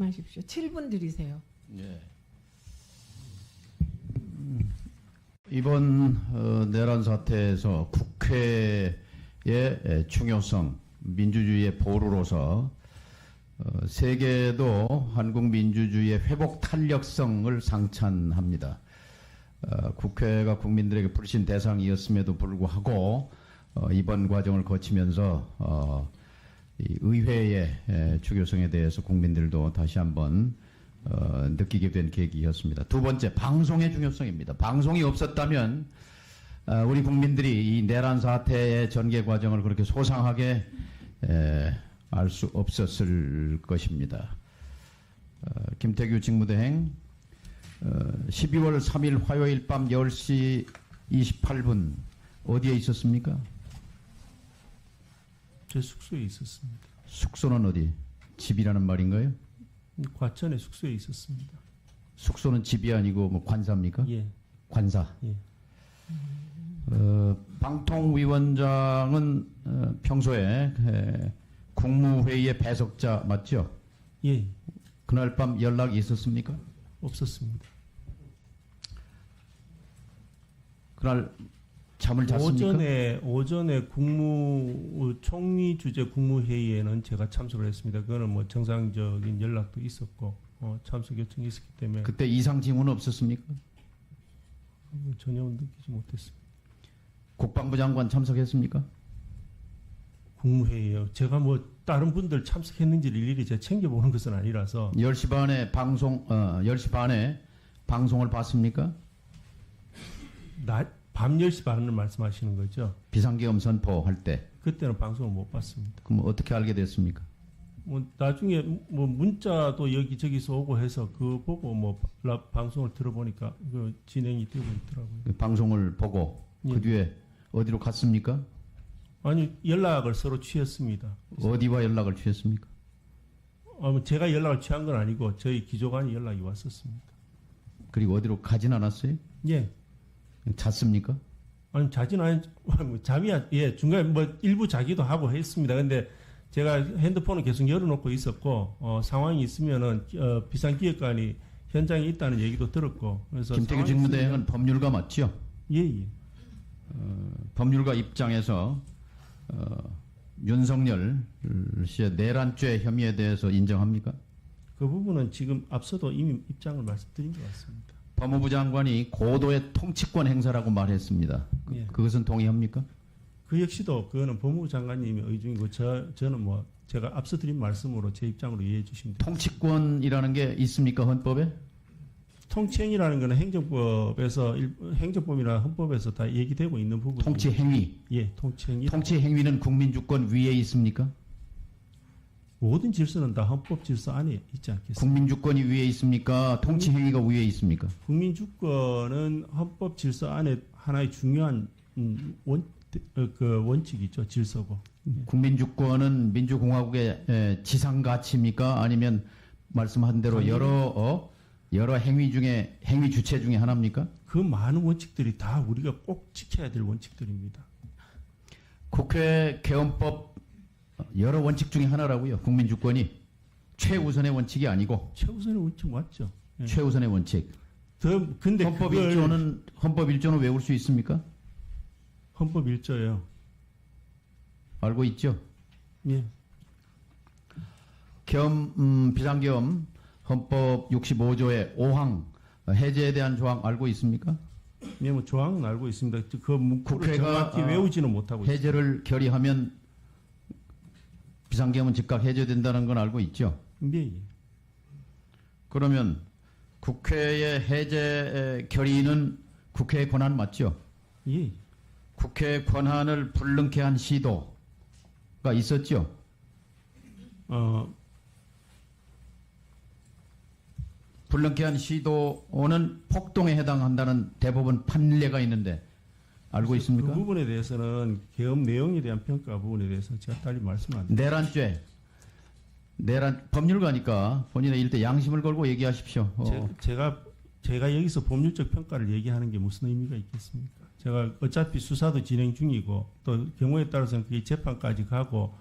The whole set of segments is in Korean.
말씀하십시오. 7분 드리세요. 예. 이번 내란 사태에서 국회의 중요성, 민주주의의 보루로서 세계도 한국 민주주의의 회복 탄력성을 상찬합니다. 국회가 국민들에게 불신 대상이었음에도 불구하고 이번 과정을 거치면서 이 의회의 중요성에 대해서 국민들도 다시 한번 느끼게 된 계기였습니다. 두 번째, 방송의 중요성입니다. 방송이 없었다면 우리 국민들이 이 내란 사태의 전개 과정을 그렇게 소상하게 알 수 없었을 것입니다. 김태규 직무대행 12월 3일 화요일 밤 10시 28분 어디에 있었습니까? 제 숙소에 있었습니다. 숙소는 어디? 집이라는 말인가요? 과천에 숙소에 있었습니다. 숙소는 집이 아니고 뭐 관사입니까? 예. 관사. 예. 방통위원장은 평소에 국무회의의 배석자 맞죠? 예. 그날 밤 연락이 있었습니까? 없었습니다. 그날 잠을 잤습니까? 오전에 총리 주재 국무회의에는 제가 참석을 했습니다. 그거는 뭐 정상적인 연락도 있었고 참석 요청이 있었기 때문에 그때 이상 징후는 없었습니까? 전혀 느끼지 못했습니다. 국방부 장관 참석했습니까? 국무회의요. 제가 뭐 다른 분들 참석했는지를 일일이 제가 챙겨보는 것은 아니라서 10시 반에 10시 반에 방송을 봤습니까? 밤 10시 반을 말씀하시는 거죠? 비상계엄 선포할 때. 그때는 방송을 못 봤습니다. 그럼 어떻게 알게 됐습니까? 뭐 나중에 뭐 문자도 여기저기서 오고 해서 그거 보고 뭐 방송을 들어보니까 그 진행이 되고 있더라고요. 그 방송을 보고 예. 그 뒤에 어디로 갔습니까? 아니 연락을 서로 취했습니다. 어디와 연락을 취했습니까? 제가 연락을 취한 건 아니고 저희 기조관이 연락이 왔었습니다. 그리고 어디로 가진 않았어요? 예. 잤습니까? 아니 자진 아니 뭐 잠이야. 예. 중간에 뭐 일부 자기도 하고 했습니다. 근데 제가 핸드폰을 계속 열어놓고 있었고 상황이 있으면은 비상기획관이 현장에 있다는 얘기도 들었고 그래서 김태규 직무대행은 법률가 맞죠? 예. 법률가 입장에서 윤석열 씨의 내란죄 혐의에 대해서 인정합니까? 그 부분은 지금 앞서도 이미 입장을 말씀드린 것 같습니다. 법무부 장관이 고도의 통치권 행사라고 말했습니다. 예. 그것은 동의합니까? 그 역시도 그거는 법무부 장관님의 의중이고 저는 뭐 제가 앞서 드린 말씀으로 제 입장으로 이해해 주시면 됩니다. 통치권이라는 게 있습니까 헌법에? 통치행위라는 것은 행정법이나 헌법에서 다 얘기되고 있는 부분입니다. 통치행위. 예, 통치행위. 통치행위는 국민주권 위에 있습니까? 모든 질서는 다 헌법 질서 안에 있지 않겠습니까? 국민주권이 위에 있습니까? 통치행위가 위에 있습니까? 국민주권은 헌법 질서 안에 하나의 중요한 원칙이죠. 질서고. 국민주권은 민주공화국의 지상가치입니까? 아니면 말씀한 대로 여러 행위 주체 중에 하나입니까? 그 많은 원칙들이 다 우리가 꼭 지켜야 될 원칙들입니다. 국회 개헌법 여러 원칙 중에 하나라고요. 국민주권이 최우선의 원칙이 아니고 최우선의 원칙 맞죠? 예. 최우선의 원칙. 근데 헌법 1조는 외울 수 있습니까? 헌법 1조예요. 알고 있죠? 예. 비상계엄 헌법 65조의 5항 해제에 대한 조항 알고 있습니까? 예, 뭐 조항은 알고 있습니다. 그 문구를 국회가 정확히 외우지는 못하고 있습니다. 해제를 결의하면 비상계엄은 즉각 해제된다는 건 알고 있죠? 예. 그러면 국회의 해제 결의는 국회의 권한 맞죠? 예. 국회의 권한을 불능케 한 시도가 있었죠? 불능케 한 시도는 폭동에 해당한다는 대법원 판례가 있는데 알고 있습니까? 그 부분에 대해서는 계엄 내용에 대한 평가 부분에 대해서 제가 딸리 말씀 안 드립니다. 내란 법률가니까 본인의 일대 양심을 걸고 얘기하십시오. 제가 여기서 법률적 평가를 얘기하는 게 무슨 의미가 있겠습니까? 제가 어차피 수사도 진행 중이고 또 경우에 따라서는 그게 재판까지 가고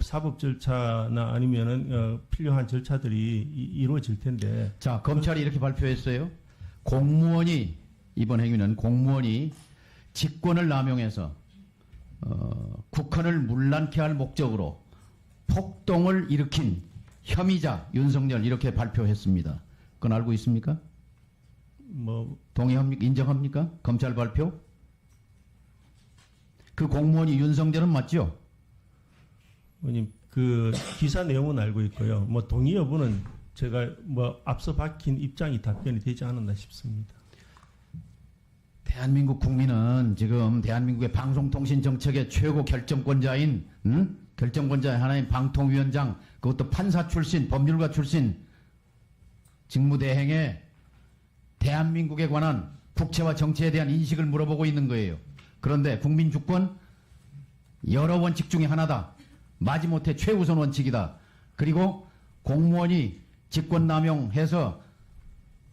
사법 절차나 아니면은 필요한 절차들이 이루어질 텐데. 자, 검찰이 이렇게 발표했어요. 공무원이 이번 행위는 공무원이 직권을 남용해서 국헌을 문란케 할 목적으로 폭동을 일으킨 혐의자 윤석열 이렇게 발표했습니다. 그건 알고 있습니까? 뭐 동의합니까? 인정합니까? 검찰 발표? 그 공무원이 윤석열은 맞죠? 의원님 그 기사 내용은 알고 있고요. 뭐 동의 여부는 제가 뭐 앞서 밝힌 입장이 답변이 되지 않았나 싶습니다. 대한민국 국민은 지금 대한민국의 방송통신 정책의 최고 결정권자인 결정권자의 하나인 방통위원장, 그것도 판사 출신, 법률가 출신 직무대행에 대한민국에 관한 국채와 정치에 대한 인식을 물어보고 있는 거예요. 그런데 국민 주권 여러 원칙 중에 하나다. 마지못해 최우선 원칙이다. 그리고 공무원이 직권 남용해서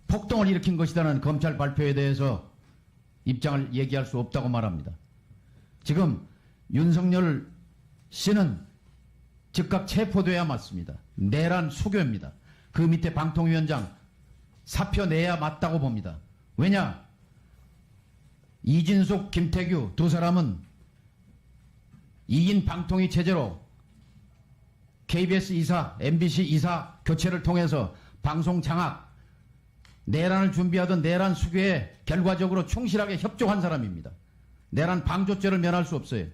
폭동을 일으킨 것이라는 검찰 발표에 대해서 입장을 얘기할 수 없다고 말합니다. 지금 윤석열 씨는 즉각 체포돼야 맞습니다. 내란 수교입니다. 그 밑에 방통위원장 사표 내야 맞다고 봅니다. 왜냐? 이진숙, 김태규 두 사람은 2인 방통위 체제로 KBS 이사, MBC 이사 교체를 통해서 방송 장악, 내란을 준비하던 내란 수교에 결과적으로 충실하게 협조한 사람입니다. 내란 방조죄를 면할 수 없어요.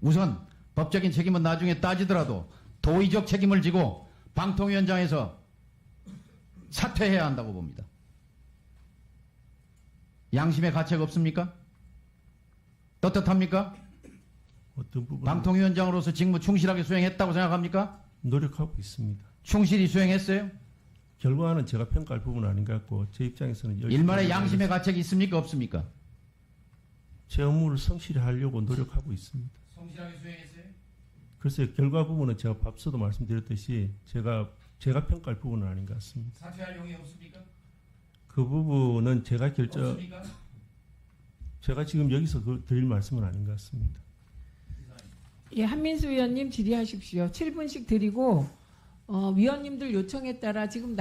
우선 법적인 책임은 나중에 따지더라도 도의적 책임을 지고 방통위원장에서 사퇴해야 한다고 봅니다. 양심의 가책 없습니까? 떳떳합니까? 어떤 부분 방통위원장으로서 직무 충실하게 수행했다고 생각합니까? 노력하고 있습니다. 충실히 수행했어요? 결과는 제가 평가할 부분은 아닌 것 같고 제 입장에서는 열심히 일말의 양심의 가책이 있습니까? 없습니까? 제 업무를 성실히 하려고 노력하고 있습니다. 성실하게 수행했어요? 글쎄 결과 부분은 제가 앞서도 말씀드렸듯이 제가 평가할 부분은 아닌 것 같습니다. 사퇴할 용의 없습니까? 그 부분은 제가 없습니까? 제가 지금 여기서 드릴 말씀은 아닌 것 같습니다. 예, 한민수 위원님 질의하십시오. 7분씩 드리고 위원님들 요청에 따라 지금